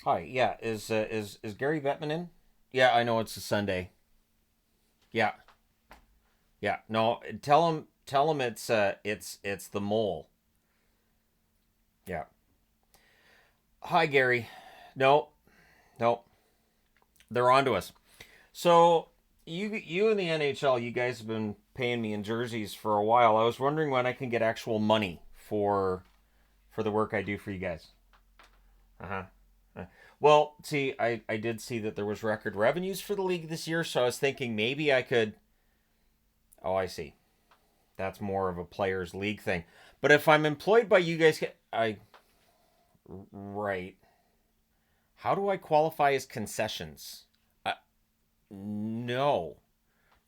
Hi, yeah, is Gary Bettman in? Yeah, I know it's a Sunday. Yeah, yeah. No, tell him it's the mole. Yeah. Hi, Gary. No, no, they're on to us. So you and the NHL, you guys have been paying me in jerseys for a while. I was wondering when I can get actual money for the work I do for you guys. Uh huh. Well, see, I did see that there was record revenues for the league this year, so I was thinking maybe I could. Oh, I see. That's more of a players league thing. But if I'm employed by you guys, I right. How do I qualify as concessions? No,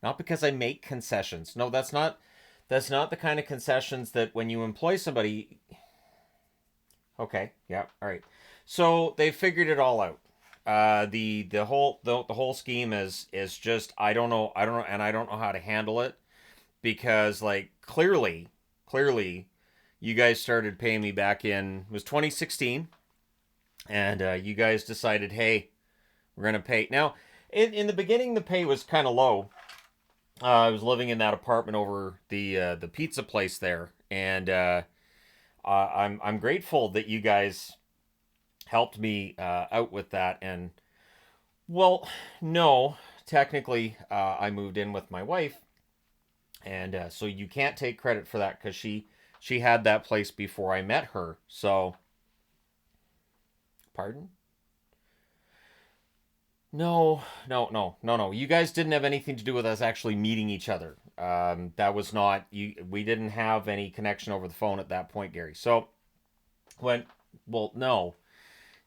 not because I make concessions. No, that's not the kind of concessions that when you employ somebody. Okay, yeah, all right. So they figured it all out. The whole scheme is just I don't know, and I don't know how to handle it because like clearly you guys started paying me back in, it was 2016, and you guys decided, hey, we're gonna pay now. In the beginning, the pay was kind of low. I was living in that apartment over the pizza place there, and I'm grateful that you guys helped me out with that. And well, no, technically, I moved in with my wife, and so you can't take credit for that because she had that place before I met her. So, pardon? No, no, no, no, no. You guys didn't have anything to do with us actually meeting each other. That was not you. We didn't have any connection over the phone at that point, Gary. So when, well, no.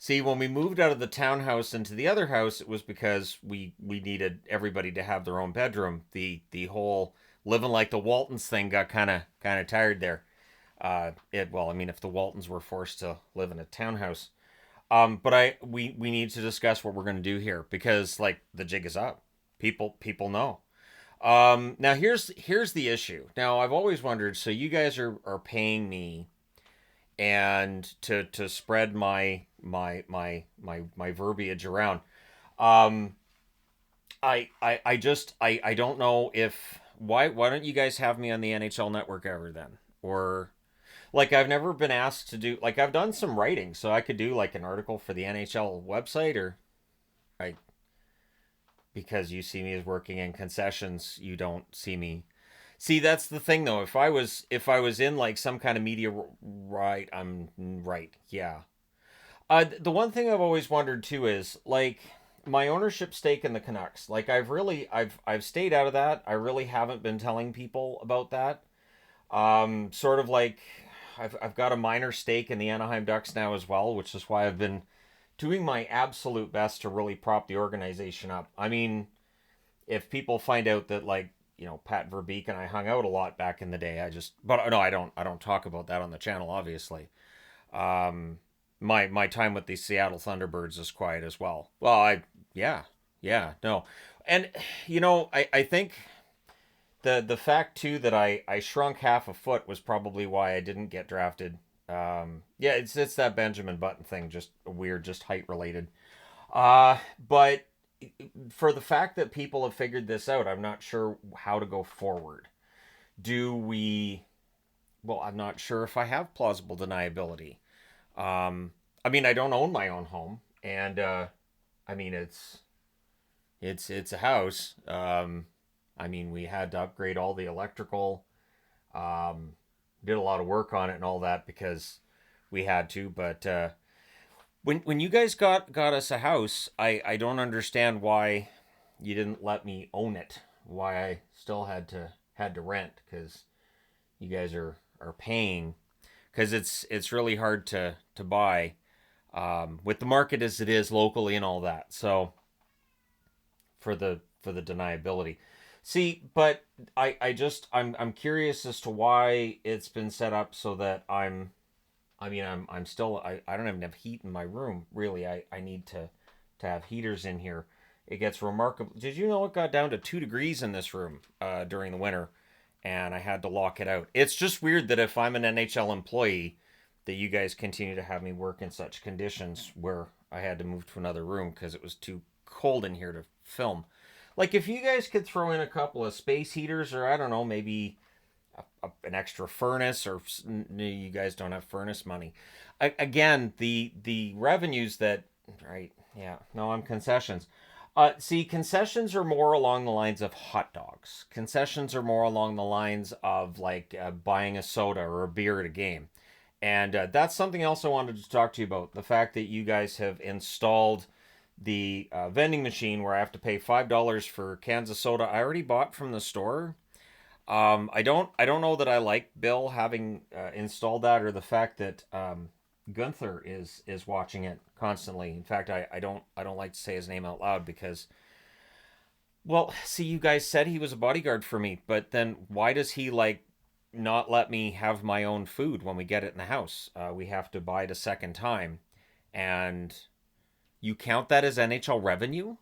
See, when we moved out of the townhouse into the other house, it was because we needed everybody to have their own bedroom. The whole living like the Waltons thing got kind of tired there. It well, I mean, if the Waltons were forced to live in a townhouse, but we need to discuss what we're going to do here because like the jig is up. People know. Now here's the issue. Now I've always wondered. So you guys are paying me and to spread my verbiage around. Um, I don't know if why don't you guys have me on the NHL Network ever then or like I've never been asked to do like I've done some writing, so I could do like an article for the NHL website or I because you see me as working in concessions, you don't see me. See, that's the thing though. If I was in like some kind of media right, I'm right. Yeah. The one thing I've always wondered too is like my ownership stake in the Canucks. Like I've stayed out of that. I really haven't been telling people about that. Sort of like I've got a minor stake in the Anaheim Ducks now as well, which is why I've been doing my absolute best to really prop the organization up. I mean, if people find out that like Pat Verbeek and I hung out a lot back in the day, but no, I don't talk about that on the channel, obviously. Um, my time with the Seattle Thunderbirds is quiet as well. Well, yeah, yeah, no, and I think the fact too that I shrunk half a foot was probably why I didn't get drafted. Yeah, it's that Benjamin Button thing, just weird, just height related. But for the fact that people have figured this out, I'm not sure how to go forward. Do we? Well, I'm not sure if I have plausible deniability. I mean, I don't own my own home, and I mean it's a house. I mean, we had to upgrade all the electrical. Um, did a lot of work on it and all that because we had to. But when you guys got us a house, I don't understand why you didn't let me own it. Why I still had to rent because you guys are paying because it's really hard to buy with the market as it is locally and all that. So for the deniability. See, but I'm curious as to why it's been set up so that I'm still I don't even have heat in my room really. I need to have heaters in here. It gets remarkable. Did you know it got down to 2 degrees in this room during the winter, and I had to lock it out. It's just weird that if I'm an NHL employee, that you guys continue to have me work in such conditions where I had to move to another room because it was too cold in here to film. Like, if you guys could throw in a couple of space heaters, or I don't know, maybe an extra furnace, or you guys don't have furnace money. Again, the revenues that, right? Yeah, no, I'm concessions. See, concessions are more along the lines of hot dogs. Concessions are more along the lines of like buying a soda or a beer at a game. And that's something else I wanted to talk to you about. The fact that you guys have installed the vending machine where I have to pay $5 for cans of soda I already bought from the store. I don't know that I like Bill having installed that, or the fact that Gunther is watching it constantly. In fact, I don't like to say his name out loud because, well, see, you guys said he was a bodyguard for me, but then why does he like not let me have my own food when we get it in the house? We have to buy it a second time, and you count that as NHL revenue?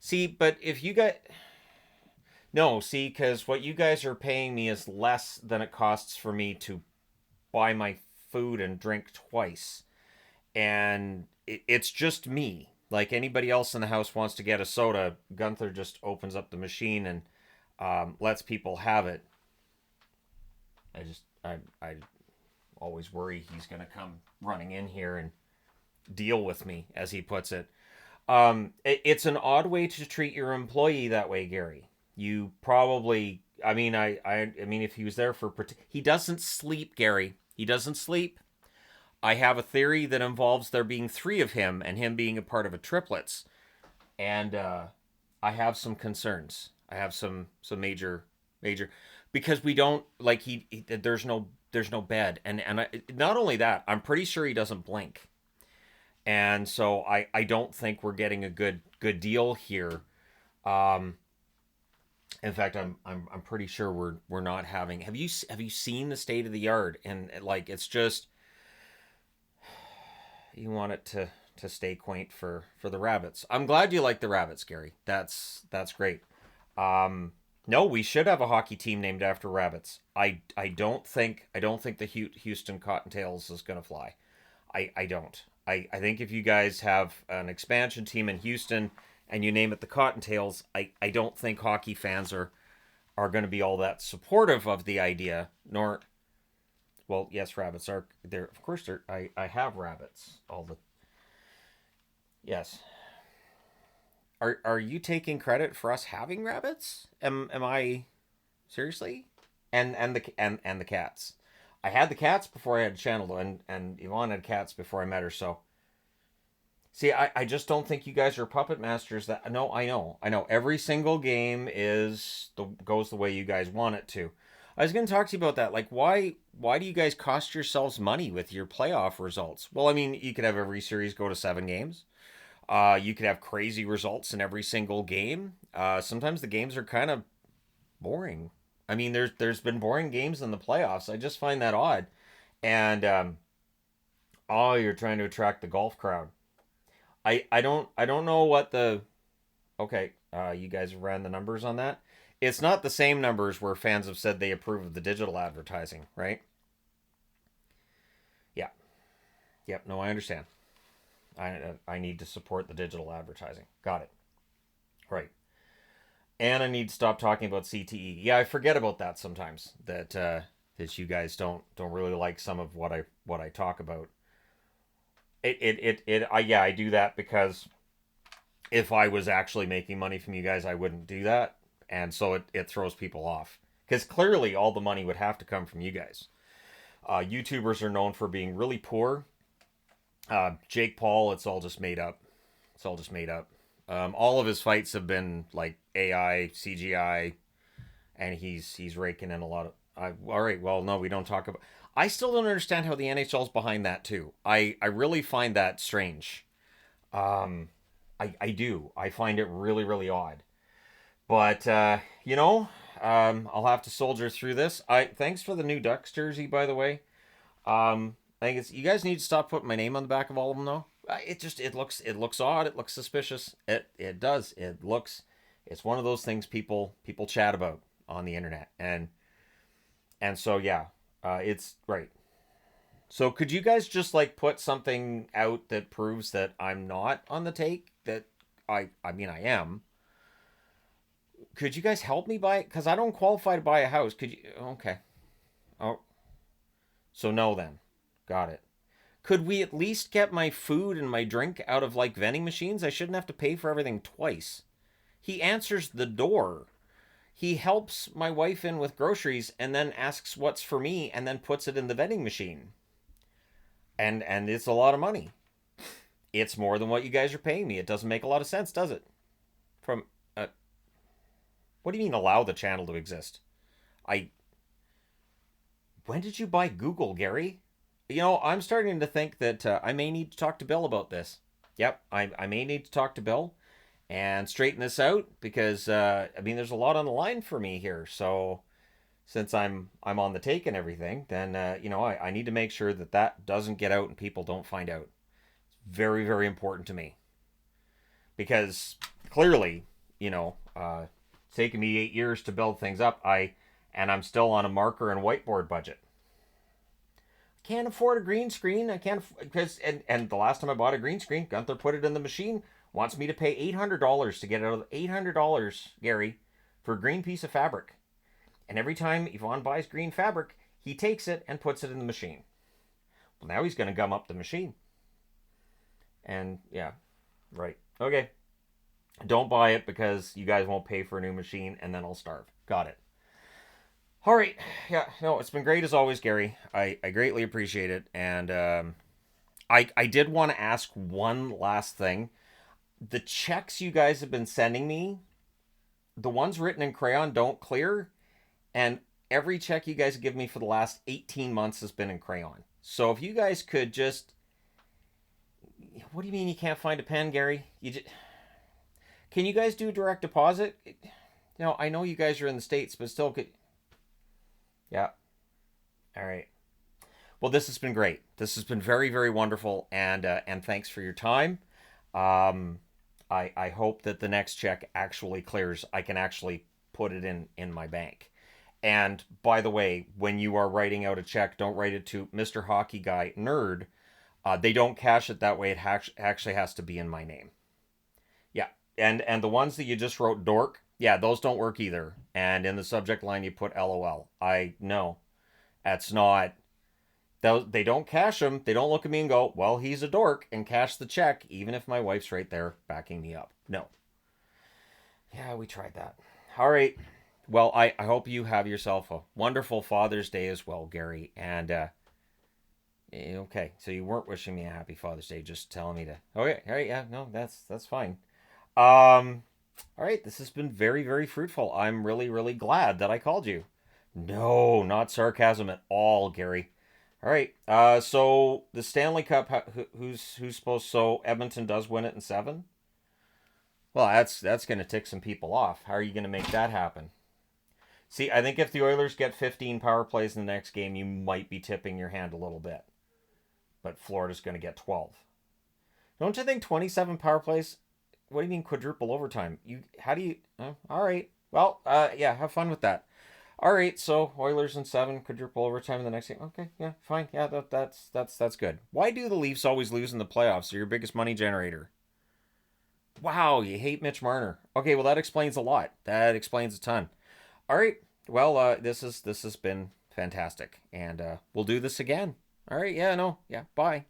See, but if you got no, see, because what you guys are paying me is less than it costs for me to buy my food and drink twice. And it's just me. Like anybody else in the house wants to get a soda, Gunther just opens up the machine and lets people have it. I always worry he's gonna come running in here and deal with me, as he puts it. It's an odd way to treat your employee that way, Gary. You probably, I mean, if he was there for, he doesn't sleep, Gary. He doesn't sleep. I have a theory that involves there being three of him and him being a part of a triplets, and I have some concerns. I have some major, because we don't like there's no bed, and not only that, I'm pretty sure he doesn't blink, and so I don't think we're getting a good deal here. Um, in fact, I'm pretty sure we're not having. Have you seen the state of the yard? And like it's just, you want it to stay quaint for the rabbits. I'm glad you like the rabbits, Gary. That's great. No, we should have a hockey team named after rabbits. I don't think the Houston Cottontails is gonna fly. I don't. I think if you guys have an expansion team in Houston and you name it the Cottontails, I don't think hockey fans are going to be all that supportive of the idea. Nor, well, yes, rabbits are there. Of course, I have rabbits. All the yes. Are you taking credit for us having rabbits? Am I seriously? And the cats. I had the cats before I had Channel, and Yvonne had cats before I met her. So see, I just don't think you guys are puppet masters. That no, I know. Every single game goes the way you guys want it to. I was going to talk to you about that. Like, why do you guys cost yourselves money with your playoff results? Well, I mean, you could have every series go to 7 games. You could have crazy results in every single game. Sometimes the games are kind of boring. I mean, there's been boring games in the playoffs. I just find that odd. And oh, you're trying to attract the golf crowd. I don't know what the okay. You guys ran the numbers on that. It's not the same numbers where fans have said they approve of the digital advertising, right? Yeah. Yep. No, I understand. I need to support the digital advertising. Got it. Right. And I need to stop talking about CTE. Yeah, I forget about that sometimes. That you guys don't really like some of what I talk about. I do that because if I was actually making money from you guys, I wouldn't do that, and so it throws people off because clearly all the money would have to come from you guys. YouTubers are known for being really poor. Jake Paul, it's all just made up. It's all just made up. All of his fights have been like AI, CGI, and he's raking in a lot of. All right, well, no, we don't talk about. I still don't understand how the NHL's behind that too. I really find that strange. Um, I do. I find it really odd. But I'll have to soldier through this. I thanks for the new Ducks jersey, by the way. I think it's you guys need to stop putting my name on the back of all of them, though. It looks odd. It looks suspicious. It does. It's one of those things people chat about on the internet, and so yeah, it's right. So could you guys just like put something out that proves that I'm not on the take? That I mean I am. Could you guys help me buy it? Because I don't qualify to buy a house. Could you? Okay. Oh, so no then. Got it. Could we at least get my food and my drink out of like vending machines? I shouldn't have to pay for everything twice. He answers the door. He helps my wife in with groceries and then asks what's for me and then puts it in the vending machine. And it's a lot of money. It's more than what you guys are paying me. It doesn't make a lot of sense, does it? From what do you mean allow the channel to exist? I When did you buy Google, Gary? I'm starting to think that I may need to talk to Bill about this. Yep, I may need to talk to Bill and straighten this out because I mean there's a lot on the line for me here. So since I'm on the take and everything, then I need to make sure that that doesn't get out and people don't find out. It's very very important to me because clearly it's taken me 8 years to build things up. I'm still on a marker and whiteboard budget. Can't afford a green screen. I can't because and the last time I bought a green screen, Gunther put it in the machine. Wants me to pay $800 to get out of $800, Gary, for a green piece of fabric. And every time Yvonne buys green fabric, he takes it and puts it in the machine. Well, now he's going to gum up the machine. And yeah, right. Okay. Don't buy it because you guys won't pay for a new machine and then I'll starve. Got it. All right. Yeah, no, it's been great as always, Gary. I greatly appreciate it. And I did want to ask one last thing. The checks you guys have been sending me, the ones written in crayon don't clear. And every check you guys give me for the last 18 months has been in crayon. So if you guys could just. What do you mean you can't find a pen, Gary? Can you guys do direct deposit? I know you guys are in the States, but still could. Yeah. All right. Well, this has been great. This has been very, very wonderful, and thanks for your time. Um, I hope that the next check actually clears. I can actually put it in my bank. And by the way, when you are writing out a check, don't write it to Mr. Hockey Guy Nerd. They don't cash it that way. It actually has to be in my name. Yeah, and the ones that you just wrote dork, yeah, those don't work either. And in the subject line, you put LOL. I know that's not. They don't cash them. They don't look at me and go, well, he's a dork, and cash the check, even if my wife's right there backing me up. No. Yeah, we tried that. All right. Well, I hope you have yourself a wonderful Father's Day as well, Gary. And, okay, so you weren't wishing me a happy Father's Day, just telling me to. Okay, all right, yeah, no, that's fine. All right, this has been very, very fruitful. I'm really, really glad that I called you. No, not sarcasm at all, Gary. All right. So the Stanley Cup, who's supposed? So Edmonton does win it in 7. Well, that's going to tick some people off. How are you going to make that happen? See, I think if the Oilers get 15 power plays in the next game, you might be tipping your hand a little bit. But Florida's going to get 12. Don't you think 27 power plays? What do you mean quadruple overtime? How do you? All right. Well, yeah, have fun with that. All right, so Oilers in 7, quadruple overtime in the next game. Okay, yeah, fine. Yeah, that's good. Why do the Leafs always lose in the playoffs? They're your biggest money generator. Wow, you hate Mitch Marner. Okay, well that explains a lot. That explains a ton. All right, well this has been fantastic, and we'll do this again. All right, yeah, no, yeah, bye.